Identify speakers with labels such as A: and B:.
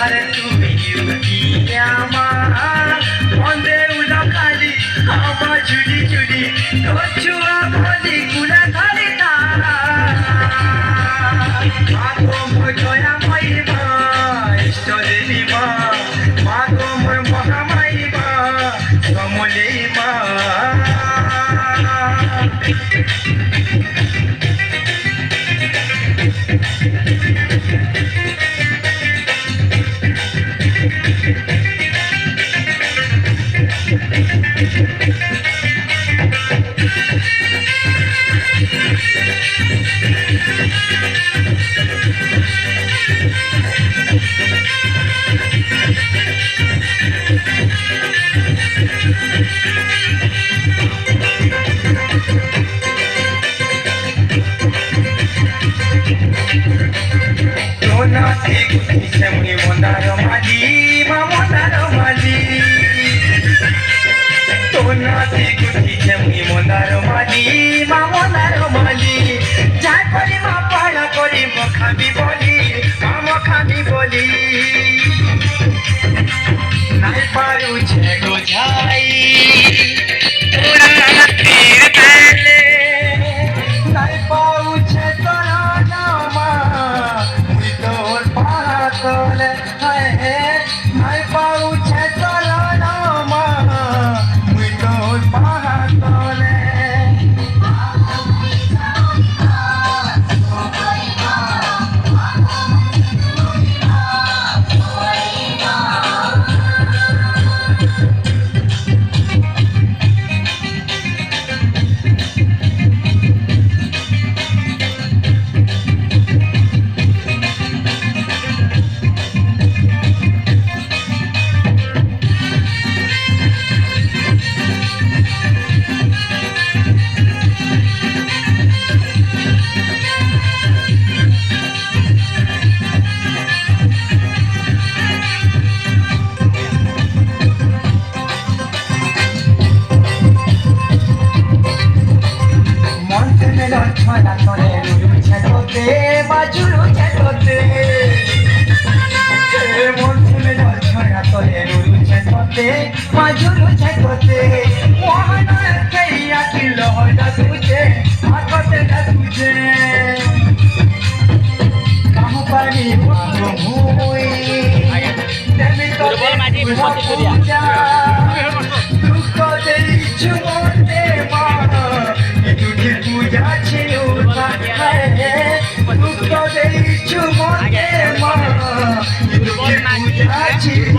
A: আরে তুমি আমার বন্দে উলা খালি আমার চুরি চুরি তোর ছুয়া বলি গুলা খালি তারা মাগো মোর দয়া মাইবা ইষ্ট দেবী মা মাগো মোর মহামাইবা কমলে মা Semuni mondaro mali, ma mondaro mali. Tonati kuti semuni mondaro mali, ma mondaro mali. Jai kori ma pala kori mo khami boli. Nai paru che go jai. Tora tir pele. Nai paru che tora nama. Tole hai nai pau che tole nama mui tol paha tole ছড়া করে রুলু ছেড়োতে বাজুরু ছেড়োতে মন ফুলে জল ছড়া করে রুলু ছেড়োতে বাজুরু ছেড়োতে মোহন কেয়া কিল হইলা তুঝে আকতে না তুঝে কাম পারি মাগো মুই দেবি তো মাটি মত পূজা দুঃখ দেইছু মনে মা তুঝে পূজা ছিল দুঃখ দেইছু মনে মা তুঝে পূজা ছিল